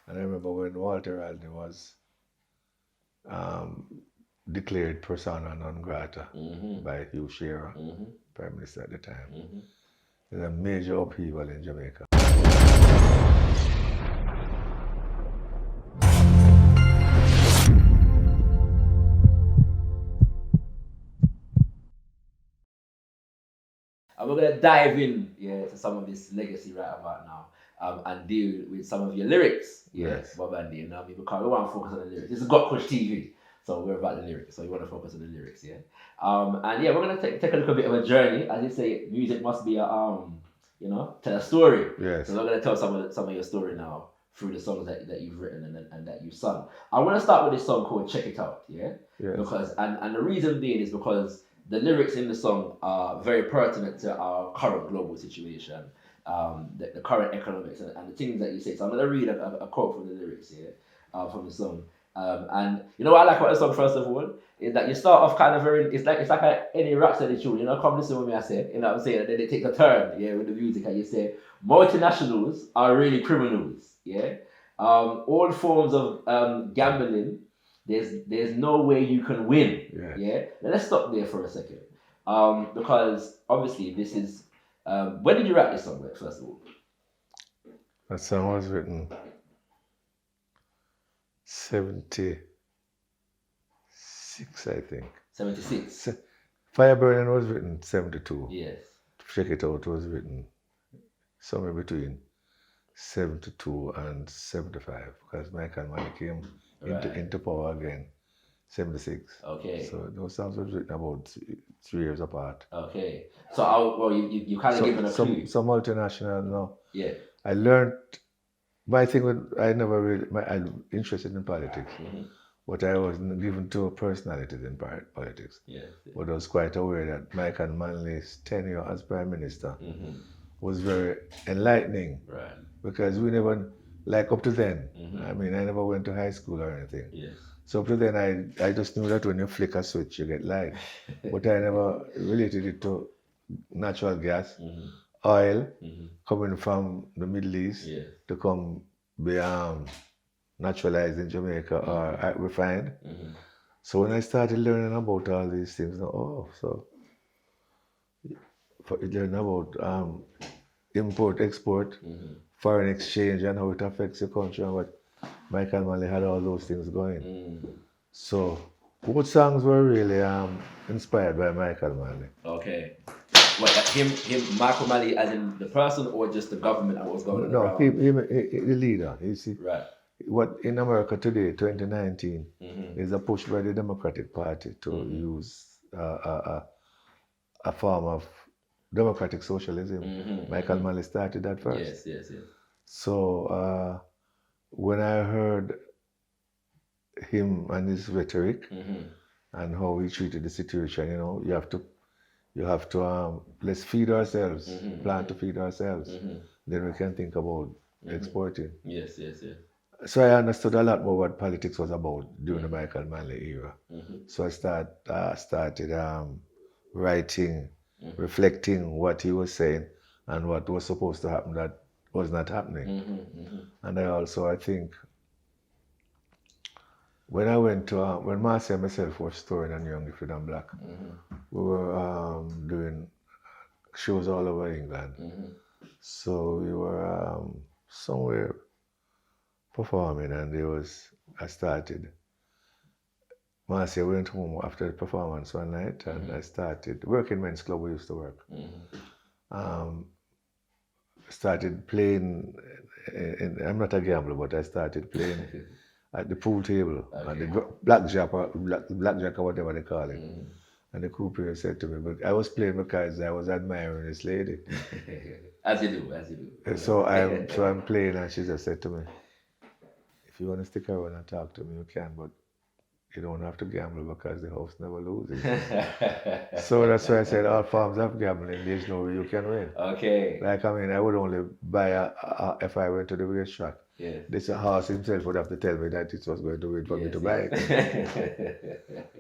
And I remember when Walter Rodney was declared persona non grata by Hugh Shearer, Prime Minister at the time. There's a major upheaval in Jamaica. And we're gonna dive in, to some of this legacy right about now, and deal with some of your lyrics, Yes. Bob Andy. You know what I mean? Because we want to focus on the lyrics. This is Got Kush TV, so we're about the lyrics. So you want to focus on the lyrics, and we're gonna take a little bit of a journey. As you say, music must be a tell a story. Yes. So we're gonna tell some of your story now through the songs that you've written and that you've sung. I want to start with this song called Check It Out, Yes. Because and the reason being is because the lyrics in the song are very pertinent to our current global situation, the current economics and the things that you say. So I'm going to read a quote from the lyrics here, from the song. And you know what I like about the song, first of all, is that you start off kind of very, it's like any rap steady tune, come listen with me, I say, you know what I'm saying? And then it takes a turn, with the music, and you say, multinationals are really criminals, all forms of gambling, there's no way you can win. Now let's stop there for a second, because obviously this is. When did you write this song, first of all? That song was written 76, I think. 76. Fire Burning was written 72. Yes. Check It Out was written somewhere between 72 and 75, because Michael Manley came into power again, 76. Okay. So those songs were written about 3 years apart. Okay. So you kind of given a clue. Some multinational, no. Yeah. I learned, my thing was, I'm interested in politics, but I wasn't given to personalities in politics. Yeah. But I was quite aware that Michael Manley's tenure as Prime Minister was very enlightening. Right. Because we never, like up to then, I mean, I never went to high school or anything. Yes. So up to then, I just knew that when you flick a switch, you get light. But I never related it to natural gas, oil, coming from the Middle East to come be naturalized in Jamaica or refined. So when I started learning about all these things, learning about import, export, foreign exchange, and how it affects the country, and what Michael Manley had all those things going. So both songs were really inspired by Michael Manley. Okay. What, him, Michael Manley, as in the person, or just the government and what's going on? No, him, the leader. You see, right. What in America today, 2019, is a push by the Democratic Party to use a form of democratic socialism. Michael Manley started that first. Yes. So when I heard him and his rhetoric and how he treated the situation, you have to let's feed ourselves, plan to feed ourselves. Then we can think about exporting. Yes. So I understood a lot more what politics was about during the Michael Manley era. So I started writing, reflecting what he was saying and what was supposed to happen that was not happening. And I think, when I went to, when Marcy and myself were touring on Young, If and Black, we were doing shows all over England. So we were somewhere performing, and I started. Marcy went home after the performance one night, and I started working men's club. We used to work. Started playing. I'm not a gambler, but I started playing at the pool table, at the blackjack or whatever they call it. And the croupier said to me, but I was playing because I was admiring this lady. As you do. So I'm playing, and she just said to me, if you want to stick around and talk to me, you can, but you don't have to gamble because the house never loses. So that's why I said all forms of gambling, there's no way you can win. Okay. Like, I would only buy if I went to the racetrack. Yeah. This horse himself would have to tell me that it was going to win for me to buy it.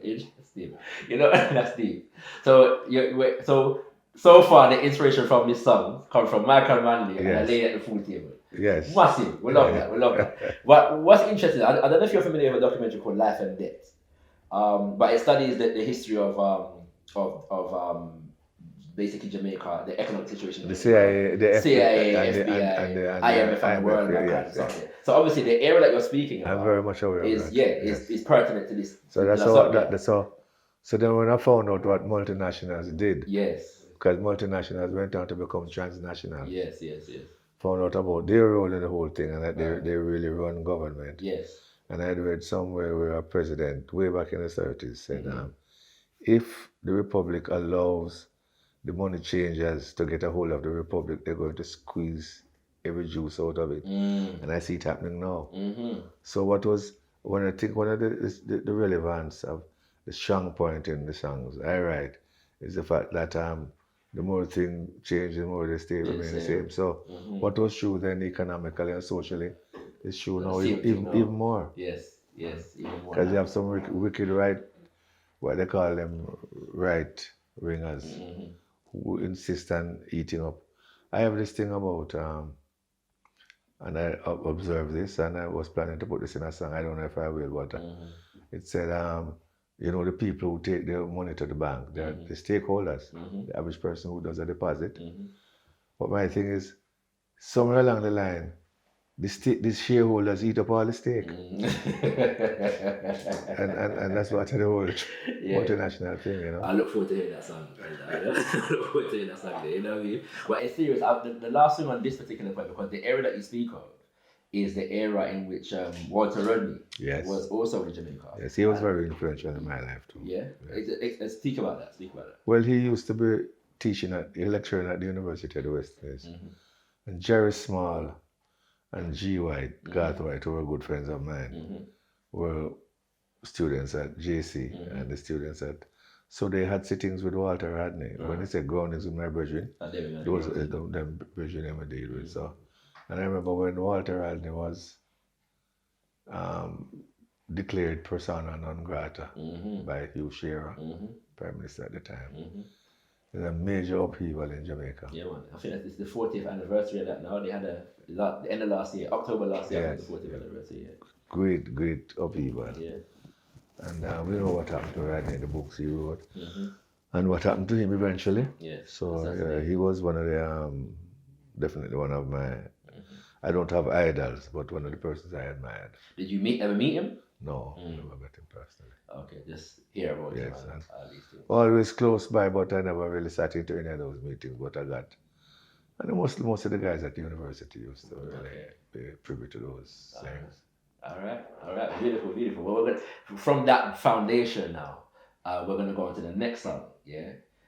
Interesting. That's deep. So far the inspiration from this song comes from Michael Manley and I lay at the pool table. Yes. Massive. We love that. We love that. But what's interesting, I don't know if you're familiar with a documentary called Life and Death, but it studies the history of basically Jamaica, the economic situation. The CIA, the CIA, FBI, FBI, and the IMF, and the World Bank, yes, kind of stuff. So obviously, the area that you're speaking about I'm very much aware of that. is pertinent to this. So that's all. That's all. So then when I found out what multinationals did, Yes. because multinationals went on to become transnational. Yes. Found out about their role in the whole thing and that they really run government. Yes. And I had read somewhere where a president, way back in the 30s, said, if the republic allows the money changers to get a hold of the republic, they're going to squeeze every juice out of it. And I see it happening now. So what was, when I think one of the relevance of the strong point in the songs I write is the fact that the more things change, the more they stay remain the same. So what was true then economically and socially is true now even more. Yes, even more. Because you have some wicked right, what they call them, right ringers, who insist on eating up. I have this thing about, and I observed this, and I was planning to put this in a song. I don't know if I will, but it said, you know, the people who take their money to the bank, they're the stakeholders, the average person who does a deposit. But my thing is, somewhere along the line, these shareholders eat up all the stake. and that's what the whole multinational thing, you know. I look forward to hearing that song. I look forward to hearing that song, you know what I mean? But it's serious, the last thing on this particular point, because the era that you speak of is the era in which Walter Rodney was also in Jamaica. Yes, he was very influential in my life too. Yeah? Let's speak about that. Well, he used to be lecturing at the University of the West Indies. And Jerry Small and G. White, Garth White, who were good friends of mine, were students at JC and the students at... So they had sittings with Walter Rodney. When he said groundings with my brethren, those are them brethren I deal with. So, and I remember when Walter Rodney was declared persona non grata by Hugh Shearer, Prime Minister at the time. There's a major upheaval in Jamaica. Yeah, man. I think it's the 40th anniversary of that now. They had the end of last year, October last year, the 40th anniversary. Yeah. Great upheaval. Yeah. And we know what happened to Rodney in the books he wrote. And what happened to him eventually. Yeah. So he was one of the, definitely one of my, I don't have idols, but one of the persons I admired. Did you ever meet him? No, I never met him personally. Okay, just hear about him. Always close by, but I never really sat into any of those meetings. But I got, and most of the guys at the university used to really be privy to those things. All right, beautiful. Well, from that foundation now, we're gonna go on to the next song,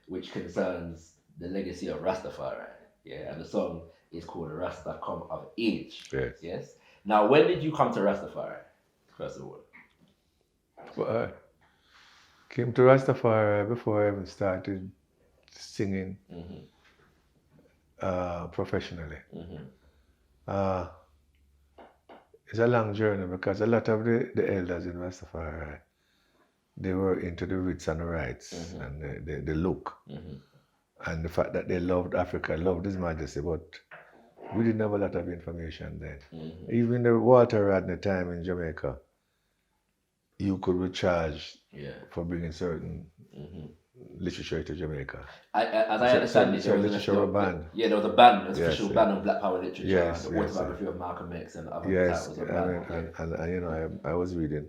which concerns the legacy of Rastafari, and the song is called Rasta Come of Age. Yes. Now, when did you come to Rastafari, first of all? Well, I came to Rastafari before I even started singing professionally. It's a long journey because a lot of the elders in Rastafari, they were into the roots and the rights and the look and the fact that they loved Africa, loved His Majesty, but we didn't have a lot of information then. Even the Walter Rodney time in Jamaica, you could be charged for bringing certain literature to Jamaica. As I understand it, there was a ban. Yeah, there was a ban, an official ban on Black Power literature, the autobiography of Malcolm X and other titles of ban. And you know, I was reading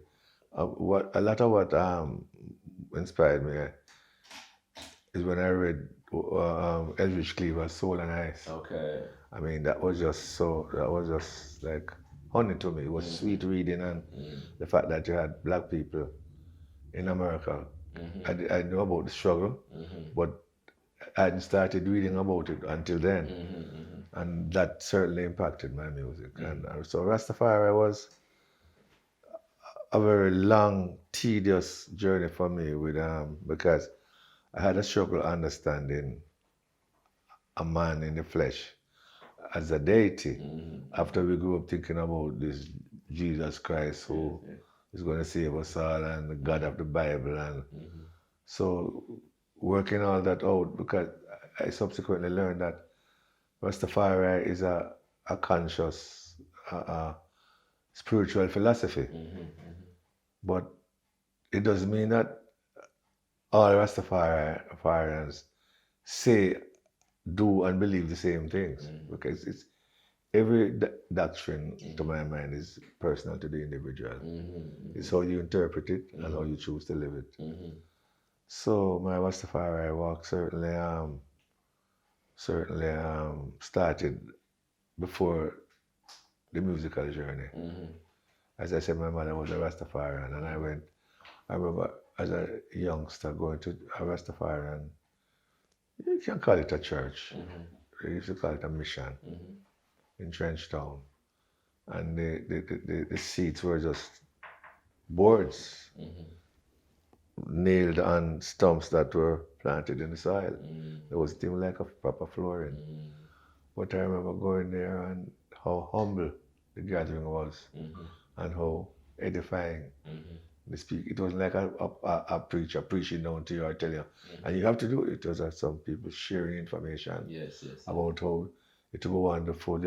a lot of what inspired me is when I read Eldridge Cleaver's Soul and Ice. Okay. I mean, that was just like honey to me. It was sweet reading, and the fact that you had black people in America. I knew about the struggle, but I hadn't started reading about it until then. And that certainly impacted my music. And so Rastafari was a very long, tedious journey for me with because I had a struggle understanding a man in the flesh as a deity. After we grew up thinking about this Jesus Christ who is going to save us all and the God of the Bible. And so working all that out, because I subsequently learned that Rastafari is a a conscious spiritual philosophy. But it doesn't mean that all Rastafarians say, do, and believe the same things, because it's every doctrine, to my mind, is personal to the individual. It's how you interpret it and how you choose to live it. So my Rastafari walk certainly started before the musical journey. As I said, my mother was a Rastafarian, and I remember as a youngster going to a Rastafarian, you can call it a church. They used to call it a mission in Trenchtown. And the seats were just boards nailed on stumps that were planted in the soil. There wasn't even like a proper flooring. But I remember going there and how humble the gathering was and how edifying the speak. It wasn't like a preacher preaching down to you or telling you. And you have to do it. It was some people sharing information about how it was wonderful.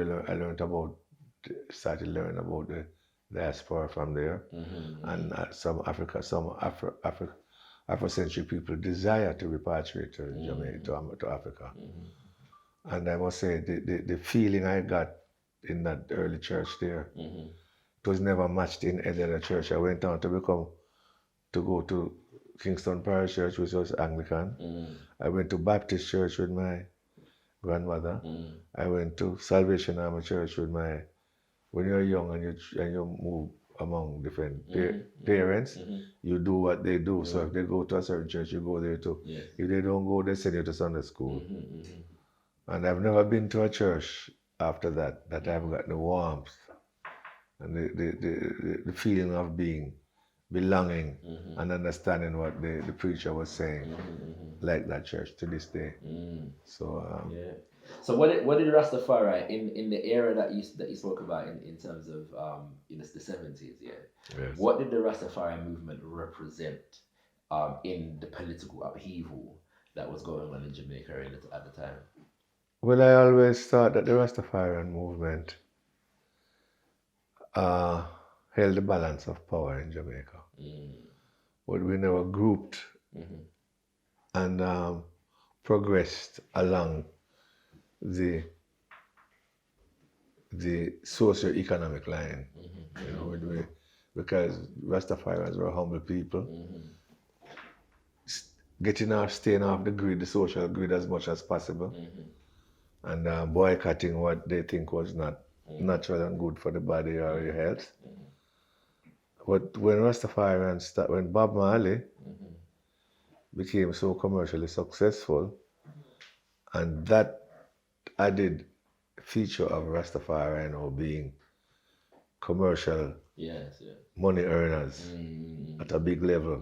Started learning about the diaspora from there. And some Afrocentric people desire to repatriate to Jamaica, to Africa. And I must say, the feeling I got in that early church there, it was never matched in any other church. I went on to go to Kingston Parish Church, which was Anglican. I went to Baptist Church with my grandmother. I went to Salvation Army Church with my, when you're young and you move among different parents, you do what they do. So if they go to a certain church, you go there too. If they don't go, they send you to Sunday school. And I've never been to a church after that I haven't got the warmth and the feeling of belonging and understanding what the preacher was saying, like that church to this day. So So what did Rastafari in the era that you spoke about in terms of the 70s, what did the Rastafari movement represent in the political upheaval that was going on in Jamaica at the time? Well, I always thought that the Rastafarian movement held the balance of power in Jamaica. But we never grouped and progressed along the socio-economic line, because Rastafarians were humble people, staying off the grid, the social grid, as much as possible, and boycotting what they think was not natural and good for the body or your health. But when when Bob Marley became so commercially successful, and that added feature of Rastafari being commercial money earners at a big level,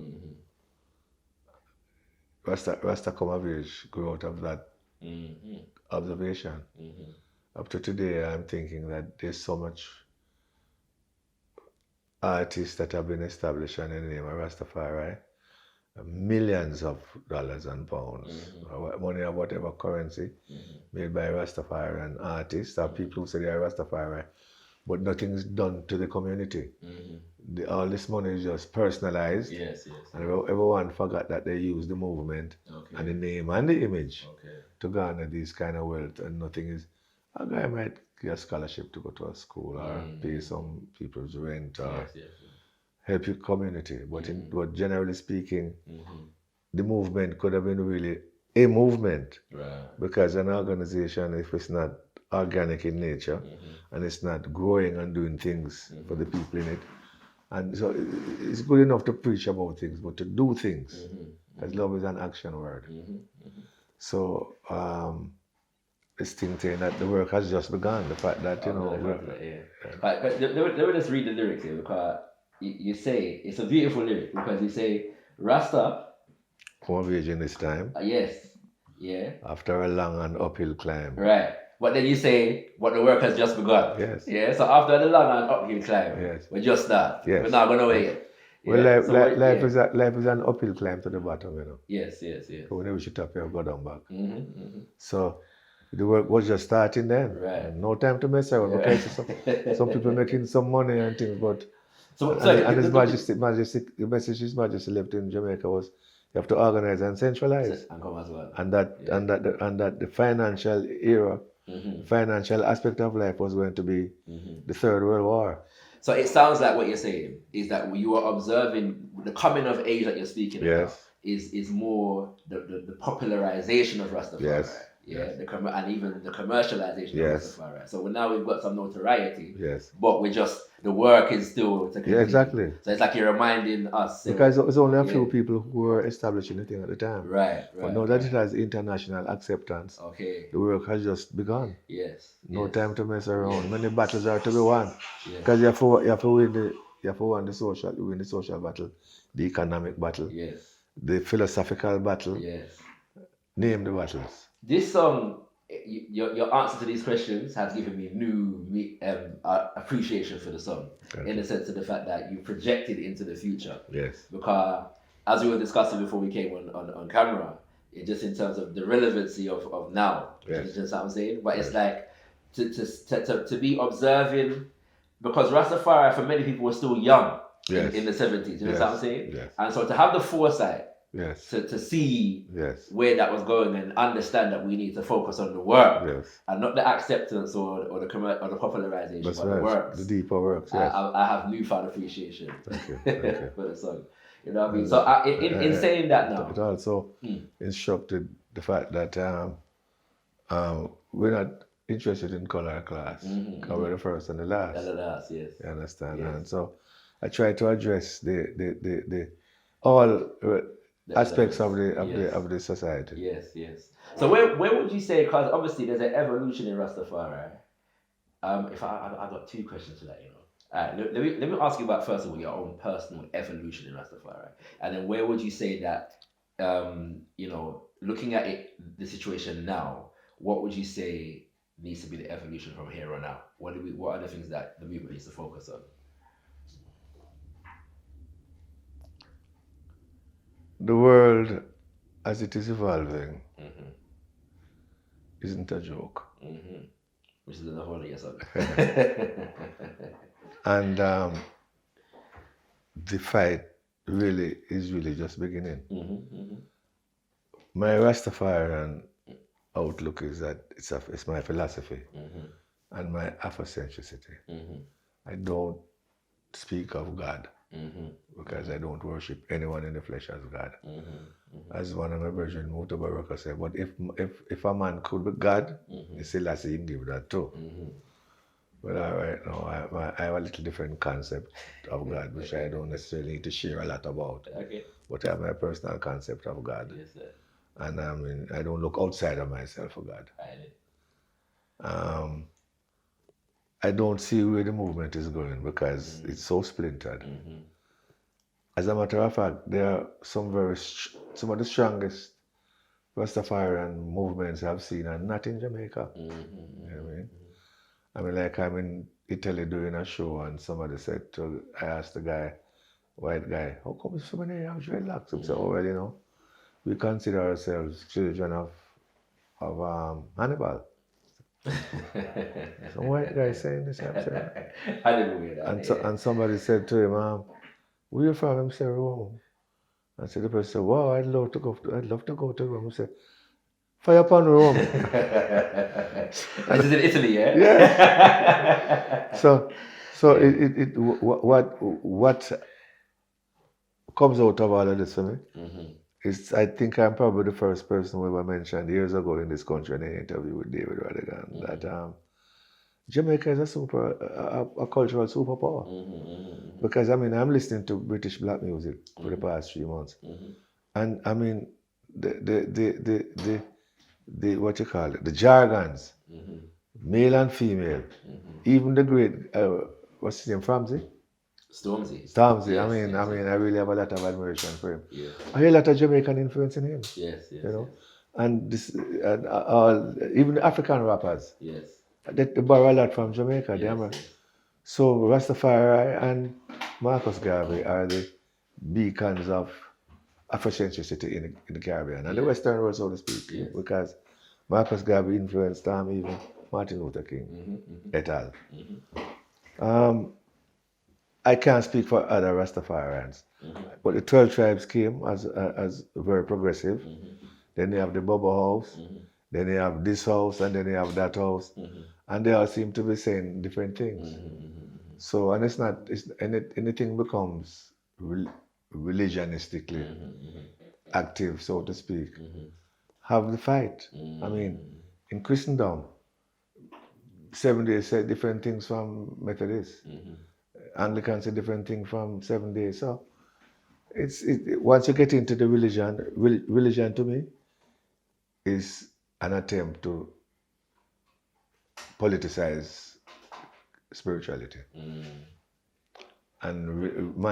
Rasta come of age grew out of that observation. Up to today, I'm thinking that there's so much artists that have been established in the name of Rastafari, millions of dollars and pounds, money of whatever currency, made by Rastafarian artists or people who say they are Rastafari, but nothing's done to the community. All this money is just personalized, and everyone forgot that they use the movement and the name and the image to garner this kind of wealth, and nothing is. A guy might get a scholarship to go to a school or pay some people's rent or help your community, but generally speaking, the movement could have been really a movement, because an organization, if it's not organic in nature and it's not growing and doing things for the people in it, and so it's good enough to preach about things, but to do things, because love is an action word. So this thing saying that the work has just begun, the fact that Let me just read the lyrics here, because you say, it's a beautiful lyric, because you say, Rasta come of age in this time. After a long and uphill climb. Right. But then you say, but the work has just begun. Yes. So after the long and uphill climb, we're just start. We're not going away yet. Well, life is an uphill climb to the bottom, Yes. So whenever you top, you go down back. So The work was just starting then. Right. And no time to mess around. Okay, so some people making some money and things, but and His Majesty, the message His Majesty left in Jamaica was you have to organize and centralize. And come as well. And that the financial era, financial aspect of life was going to be the Third World War. So it sounds like what you're saying is that you are observing the coming of age that you're speaking about is more the popularization of Rastafari. Yes. Yeah, and even the commercialization of Rastafari. So now we've got some notoriety. Yes. But the work is still to continue. Yeah, exactly. So it's like you're reminding us. Because it was only a few people who were establishing the thing at the time. Right. But now that it has international acceptance, the work has just begun. Yes. No time to mess around. Many battles are to be won. Because you have to win the social battle, the economic battle, the philosophical battle. Yes. Name the battles. This song, your answer to these questions has given me new appreciation for the song, in the sense of the fact that you projected into the future. Yes. Because as we were discussing before we came on camera, just in terms of the relevancy of now, yes. You know what I'm saying? But it's like to be observing, because Rastafari for many people was still young in the 70s. You know what I'm saying? Yes. And so to have the foresight. Yes. To see where that was going and understand that we need to focus on the work and not the acceptance or the popularization, but the works. The deeper works. Yes. I have newfound appreciation Thank you. for the song. You know what I mean? So in saying that now, it also instructed the fact that we're not interested in color class. Because we're the first and the last. And the last, yes. You understand? Yes. And so I try to address the all aspects of the society. Yes. So where would you say? Because obviously there's an evolution in Rastafari. If I got two questions to that, you know. Let me ask you about first of all your own personal evolution in Rastafari, and then where would you say that, looking at the situation now, what would you say needs to be the evolution from here on out? What are the things that the movement needs to focus on? The world, as it is evolving, isn't a joke. Which is the whole of your song. And the fight is really just beginning. My Rastafarian outlook is that it's my philosophy and my Afrocentricity. I don't speak of God. Because I don't worship anyone in the flesh as God. As one of my brethren, Baraka said, but if a man could be God, he still has to give that too. But right now, I have a little different concept of God, which I don't necessarily need to share a lot about. Okay. But I have my personal concept of God. Yes, sir. And I don't look outside of myself for God. I don't see where the movement is going because it's so splintered. As a matter of fact, there are some of the strongest Rastafarian movements I've seen are not in Jamaica. You know what I mean? Like I'm in Italy doing a show and somebody I asked the guy, white guy, how come so many have dreadlocks? He said, oh, well, we consider ourselves children of Hannibal. Some white guy saying this. I didn't hear that. And somebody said to him, where you from? Him said, Rome. And so the person said, wow, I'd love to go to Rome. He said, fire upon Rome. This is in Italy, yeah? Yeah. So what comes out of all of this for me is I think I'm probably the first person who ever mentioned years ago in this country in an interview with David Rodney that Jamaica is a cultural superpower. Because I'm listening to British black music for the past 3 months. And the what you call it, the jargons, male and female, even the great what's his name, Stormzy. Yes, I really have a lot of admiration for him. Yeah. I hear a lot of Jamaican influence in him. Yes. And this even the African rappers. Yes. They borrow a lot from Jamaica. Yes. So Rastafari and Marcus Garvey are the beacons of Afrocentricity in the Caribbean and the Western world, so to speak. Yes. Because Marcus Garvey influenced even Martin Luther King et al. I can't speak for other Rastafarians, but the 12 tribes came as very progressive. Then they have the Bubble House, then they have this house, and then they have that house, and they all seem to be saying different things. So, and anything becomes religionistically active, so to speak. Have the fight. I mean, in Christendom, 7 days say different things from Methodists. Anglicans say different things from 7 days. So, once you get into the religion to me is an attempt to politicize spirituality. And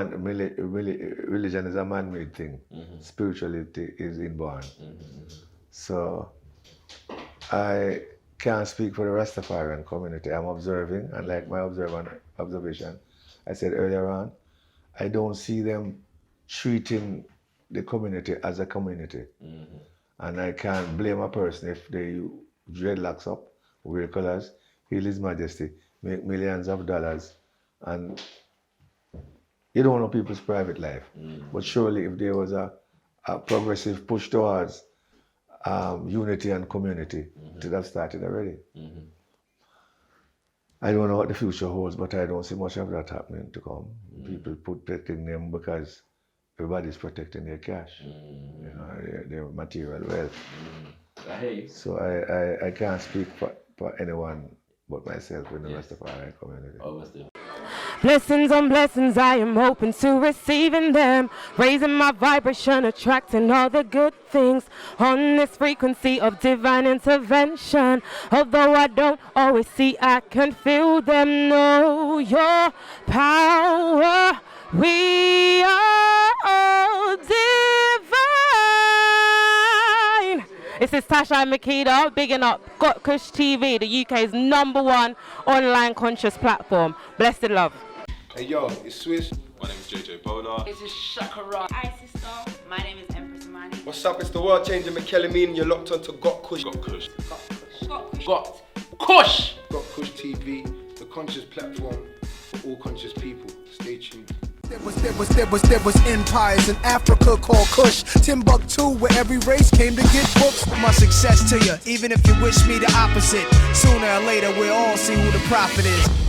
religion is a man-made thing. Spirituality is inborn. So I can't speak for the Rastafarian community. I'm observing, and like my observation, I said earlier on, I don't see them treating the community as a community. And I can't blame a person if they dreadlocks up, wear colors, heal His Majesty, make millions of dollars, and you don't know people's private life. But surely if there was a progressive push towards unity and community, it would have started already. I don't know what the future holds, but I don't see much of that happening to come. People protecting them because everybody's protecting their cash, you know, their material wealth. I hear you. So I can't speak for anyone but myself in the Rastafari community. Obviously. Blessings on blessings, I am open to receiving them. Raising my vibration, attracting all the good things on this frequency of divine intervention. Although I don't always see, I can feel them. Know your power. We are all divine. This is Tasha and Makeda, bigging up Kush TV, the UK's #1 online conscious platform. Blessed love. Hey yo, it's Swiss. My name is JJ Bola. This is Shakara. Hi sister. My name is Empress Imani. What's up? It's the world changer McKellamine. You're locked on to GotKush. GotKush. Kush. GotKush TV, the conscious platform for all conscious people. Stay tuned. There was empires in Africa called Kush, Timbuktu, where every race came to get books. My success to you, even if you wish me the opposite. Sooner or later we'll all see who the prophet is.